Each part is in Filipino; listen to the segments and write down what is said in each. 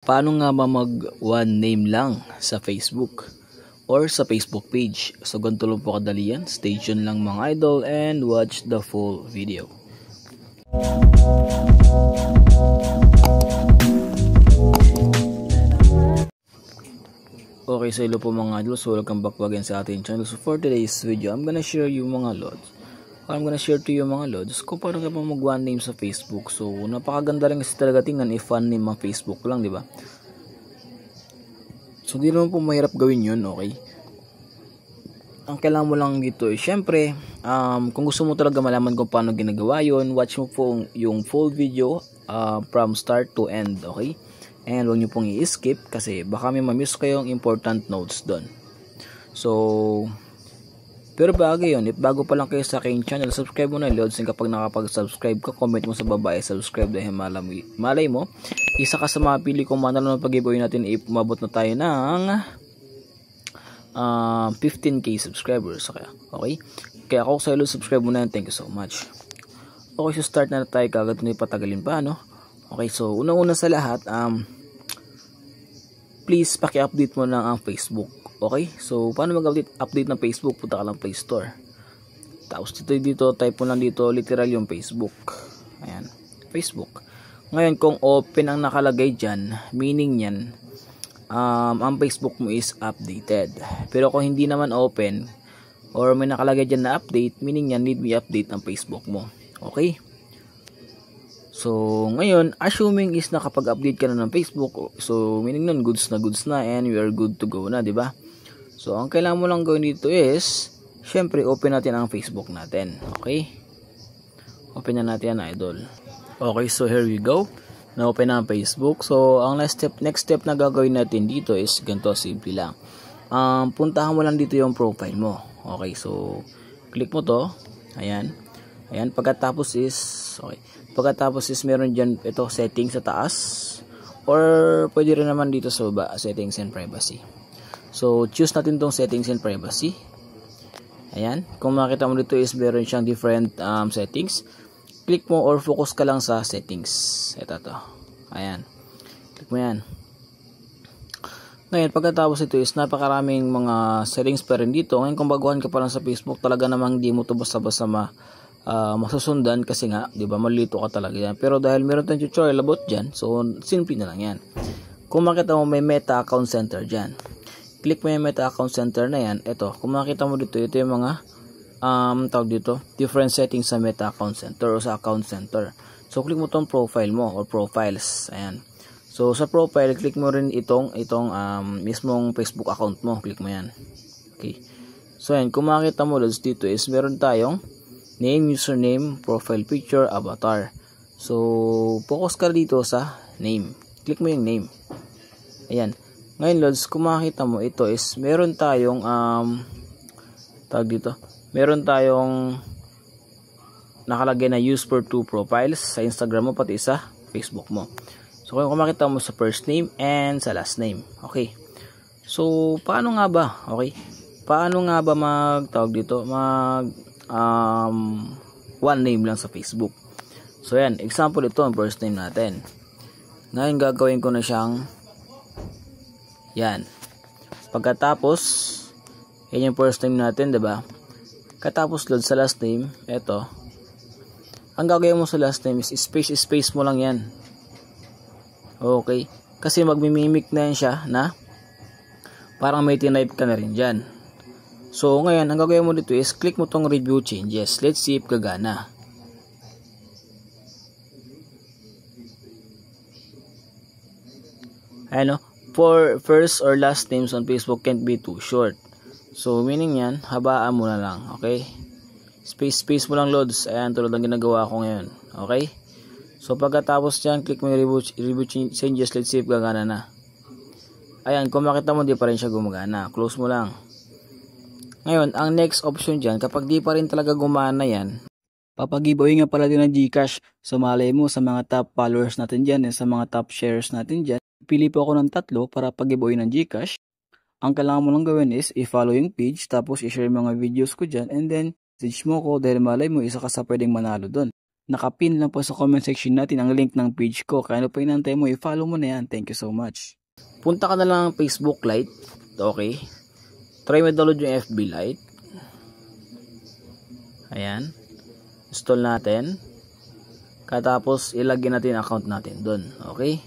Paano nga ba mag one name lang sa Facebook or sa Facebook page? So ganito lang po kadali yan. Stay tuned lang mga idol and watch the full video. Okay, so hello po mga idol. So welcome back again sa ating channel. So for today's video, I'm gonna share you mga lods. I'm gonna share to you mga lods kung paano ka pa mag one name sa Facebook. So napakaganda rin kasi talaga tingnan if one name ang Facebook lang, di ba? So di naman po mahirap gawin yun, okay? Ang kailangan mo lang dito syempre, kung gusto mo talaga malaman kung paano ginagawa yun, watch mo po yung full video from start to end, okay? And huwag nyo pong i-skip kasi baka may ma-miss kayong important notes doon. So, pero bago yun, if bago pa lang kayo sa aking channel, subscribe mo na lods. And kapag nakapag-subscribe ka, comment mo sa baba subscribe dahil malay mo, isa ka sa mga pili kung manalo ng pag-giveaway natin if umabot na tayo ng 15k subscribers. Okay? Kaya ako sa lods, subscribe mo na yan. Thank you so much. Okay, so start na tayo kagad na ipatagalin pa, no? Okay, so unang-una sa lahat, please paki-update mo na ang Facebook. Okay, so paano mag-update ng Facebook? Punta ka lang Play Store. Tapos dito type mo lang dito literal yung Facebook. Ayan, Facebook. Ngayon kung open ang nakalagay dyan, meaning yan, ang Facebook mo is updated. Pero kung hindi naman open, or may nakalagay dyan na update, meaning yan, need be update ang Facebook mo. Okay? So, ngayon, assuming is nakapag-update ka na ng Facebook, so meaning nun, goods na and we are good to go na, di ba? So, ang kailangan mo lang gawin dito is, syempre, open natin ang Facebook natin. Okay? Open na natin yan, idol. Okay, so here we go. Na-open na ang Facebook. So, ang next step na gagawin natin dito is, ganito, simple lang. Puntahan mo lang dito yung profile mo. Okay, so, click mo to. Ayan. Ayan, pagkatapos is, okay. Pagkatapos is meron dyan ito settings sa taas or pwede rin naman dito sa baba, settings and privacy. So choose natin tong settings and privacy. Ayan, kung makita mo dito is meron siyang different settings. Click mo or focus ka lang sa settings. Ito to. Ayan, click mo yan. Ngayon pagkatapos ito is napakaraming mga settings pa rin dito. Ngayon kung baguhan ka pa lang sa Facebook, talaga namang hindi mo to basta-basta masusundan kasi nga, 'di ba, malilito ka talaga yan. Pero dahil meron tayong tutorial about diyan, so simple na lang yan. Kung makita mo may Meta Account Center diyan. Click mo yung Meta Account Center na yan. Ito, kung makita mo dito, ito yung mga tawag dito, different settings sa Meta Account Center o sa Account Center. So click mo tong profile mo or profiles. Ayan. So sa profile, click mo rin itong mismong Facebook account mo. Click mo yan. Okay. So ayan, kung makita mo dito is meron tayong name, username, profile picture, avatar. So, focus ka dito sa name. Click mo yung name. Ayan. Ngayon, lods, kung makita mo, ito is, meron tayong, tawag dito, meron tayong nakalagay na use for two profiles sa Instagram mo, pati sa Facebook mo. So, kung makita mo sa first name and sa last name. Okay. So, paano nga ba? Okay. Paano nga ba tawag dito, one name lang sa Facebook. So yan, example ito ang first name natin. Ngayon gagawin ko na siyang yan. Pagkatapos yan yung first name natin, 'di ba? Katapos load sa last name, ito. Ang gagawin mo sa last name is space mo lang yan. Okay? Kasi magmimimic na yan siya na parang may tinype ka na rin dyan. So, ngayon, ang gagawin mo dito is click mo tong review changes. Let's see if gagana. Ano? For first or last names on Facebook can't be too short. So, meaning yan, habaan mo na lang. Okay? Space mo lang loads. Ayan, tulad ng ginagawa ko ngayon. Okay? So, pagkatapos dyan, click mo yung review changes. Let's see if gagana na. Ayan, kung makita mo, di pa rin siya gumagana. Close mo lang. Ngayon, ang next option dyan, kapag di pa rin talaga gumana yan, papag-giveaway nga pala din ng GCash. So malay mo sa mga top followers natin dyan and sa mga top shares natin dyan. Pili po ako ng 3 para pag-giveaway ng GCash. Ang kailangan mo lang gawin is i-follow yung page, tapos i-share mga videos ko dyan, and then message mo ko dahil malay mo isa ka sa pwedeng manalo doon. nakapin lang po sa comment section natin ang link ng page ko. Kaya ano pa inantay mo, i-follow mo na yan. Thank you so much. Punta ka na lang ng Facebook Lite. Okay. Try mo download yung FB Lite. Ayan. Install natin. Katapos ilagay natin ang account natin doon. Okay.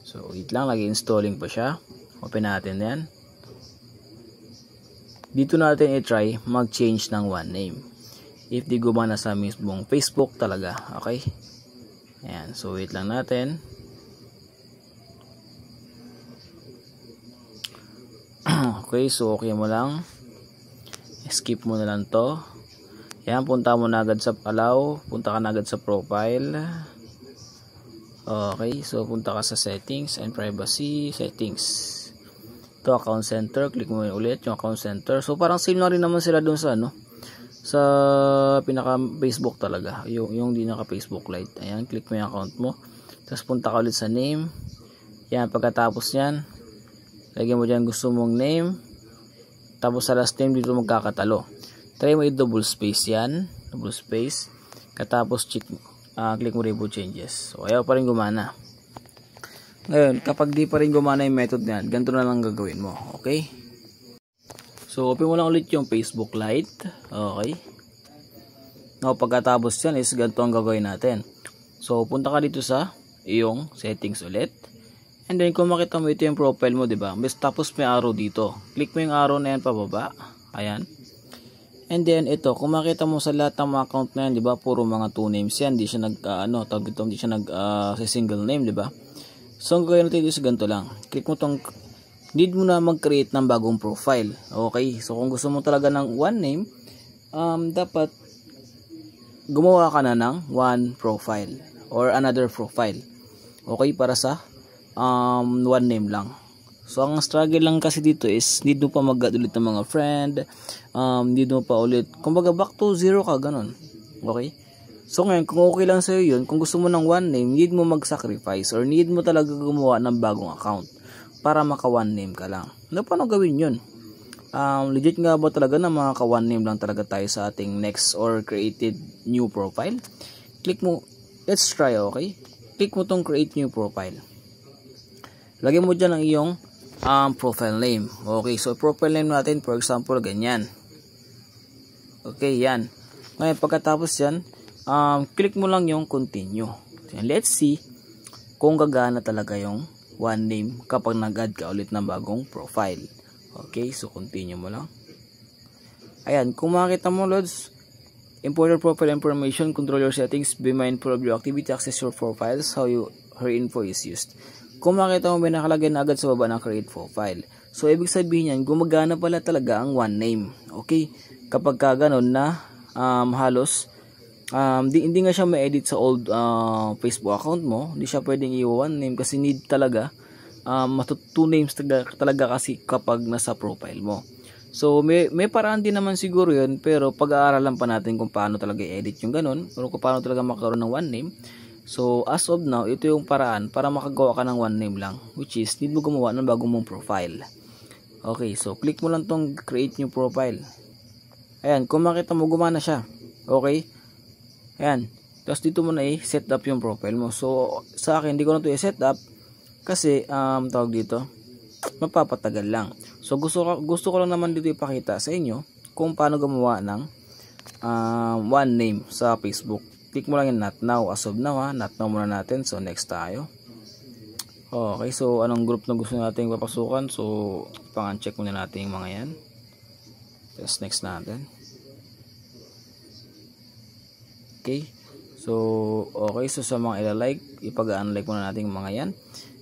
So wait lang, lagi installing pa siya. Open natin yan. Dito natin i-try mag-change ng one name. If di gumana sa mismong Facebook talaga. Okay. Ayan. So wait lang natin. Okay. So okay mo lang. Skip mo na lang to. Ayan. Punta mo na agad sa allow. Punta ka na agad sa profile. Okay. So punta ka sa settings and privacy. Settings. Ito account center. Click mo ulit yung account center. So parang same na rin naman sila dun sa ano. Sa pinaka Facebook talaga, yung di naka Facebook Lite. Ayan, click mo yung account mo, tapos punta ka ulit sa name. Yan, pagkatapos yan, lagyan mo dyan gusto mong name, tapos sa last name dito magkakatalo. Try mo i-double space yan, double space, katapos click mo reboot changes. So ayaw pa rin gumana. Ngayon, kapag di pa rin gumana yung method na yan, ganito na lang gagawin mo. Okay. So, open mo lang ulit yung Facebook Lite. Okay. Now, pagkatapos yan is ganito ang gagawin natin. So, punta ka dito sa iyong settings ulit. And then, kung makita mo ito yung profile mo, diba? Tapos may arrow dito. Click mo yung arrow na yan pababa. Ayan. And then, ito, kung makita mo sa lahat ng mga account na yan, diba? Puro mga 2 names yan. Hindi siya hindi siya sa single name, diba? So, ang gagawin natin is ganito lang. Click mo tong need mo na mag-create ng bagong profile. Okay, so kung gusto mo talaga ng one name, dapat gumawa ka na ng one profile or another profile. Okay, para sa one name lang. So ang struggle lang kasi dito is need mo pa mag-add ulit ng mga friend, need mo pa ulit, kumbaga back to zero ka, ganun. Okay, so ngayon kung okay lang sa'yo yun, kung gusto mo ng one name, need mo mag-sacrifice or need mo talaga gumawa ng bagong account para maka one name ka lang. Ano paano gawin yun? Legit nga ba talaga na maka one name lang talaga tayo sa ating next or created new profile? Click mo, let's try, okay? Click mo tong create new profile. Lagyan mo dyan ang iyong profile name. Okay, so profile name natin, for example, ganyan. Okay, yan. Ngayon, pagkatapos yan, click mo lang yung continue. And let's see kung gagana talaga yung one name kapag nag-add ka ulit ng bagong profile. Okay, so continue mo lang. Ayan, kung makita mo, Lods, import your profile information, control your settings, be mindful of your activity, access your profiles, how her info is used. Kung makita mo, may nakalagay na agad sa baba ng create profile. So, ibig sabihin yan, gumagana pala talaga ang one name. Okay, kapag ka ganun na halos hindi nga siya ma-edit sa old Facebook account mo, hindi siya pwedeng i-one name kasi need talaga two names talaga kasi kapag nasa profile mo. So may paraan din naman siguro yun, pero pag-aaralan pa natin kung paano talaga i-edit yung ganun or kung paano talaga makaroon ng one name. So as of now, ito yung paraan para makagawa ka ng one name lang, which is need mo gumawa ng bagong mong profile. Okay, so click mo lang tong create new profile. Ayan, kung makita mo gumana siya. Okay, ayan, tapos dito mo na i-set up yung profile mo. So sa akin, hindi ko na ito i-set up kasi tawag dito, mapapatagal lang. So gusto ko lang naman dito ipakita sa inyo kung paano gumawa ng one name sa Facebook. Click mo lang yung not now. As of now, not now muna natin. So next tayo. Okay, so anong group na gusto natin papasukan? So pang-check muna natin yung mga yan. Tapos next natin. Okay, so okay, so sa mga ilalike, ipag-unlike muna natin yung mga yan.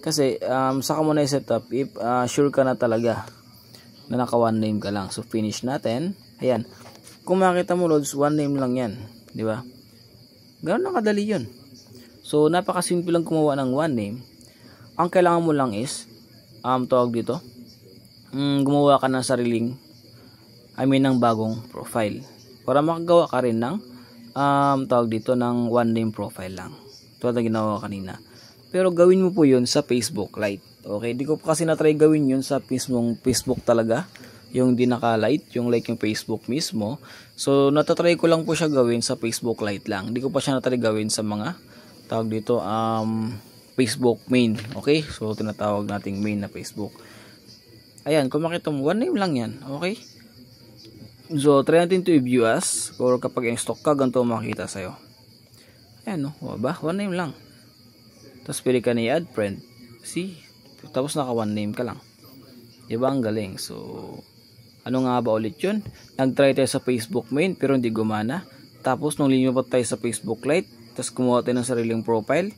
Kasi saka mo na i-set up if sure ka na talaga na naka one name ka lang. So finish natin. Ayan, kung makita mo, Lods, one name lang yan, di ba? Ganoon na kadali yun. So napakasimple lang gumawa ng one name. Ang kailangan mo lang is tawag dito, gumawa ka ng sariling, ng bagong profile para makagawa ka rin ng tawag dito ng one name profile lang. Ito na ginawa kanina. Pero gawin mo po yun sa Facebook Lite. Okay, di ko pa kasi na-try gawin yun sa mismong Facebook talaga. Yung di naka-lite, yung like yung Facebook mismo. So natatry ko lang po siya gawin sa Facebook Lite lang. Hindi ko pa siya natry gawin sa mga tawag dito Facebook main. Okay? So tinatawag nating main na Facebook. Ayan, kung makita mo, one name lang yan. Okay? So try natin to i-view as, or kapag in-stock ka, ganito makikita sa'yo. Ayan, no? O ba? One name lang. Tapos pili ka na i-add friend. See? Tapos naka one name ka lang. Diba? Ang galing. So, ano nga ba ulit yun? Nag-try tayo sa Facebook main pero hindi gumana. Tapos nung lumipat tayo sa Facebook Lite, tapos kumuha tayo ng sariling profile,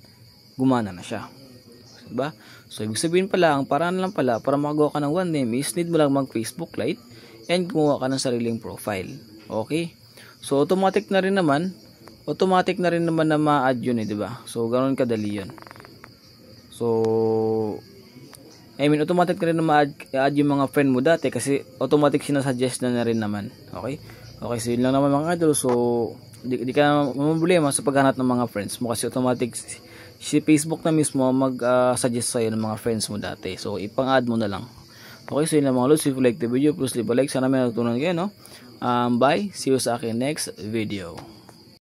gumana na siya. Diba? So, ibig sabihin pala, ang paraan lang pala para magawa ka ng one name is need mo lang mag-Facebook Lite and kumuha ka ng sariling profile. Okay? So, automatic na rin naman na ma-add yun diba? So, ganoon kadali yun. So, automatic na rin na ma-add yung mga friend mo dati kasi automatic sinasuggest na rin naman. Okay? Okay, so yun lang naman mga idol. So, di ka problema sa paghanap ng mga friends mo kasi automatic si Facebook na mismo mag-suggest sa'yo ng mga friends mo dati. So, ipang-add mo na lang. Okay, so yun lang mga lods. If you like the video, please leave a like. Sana may natutunan kayo, no? Bye. See you sa akin next video.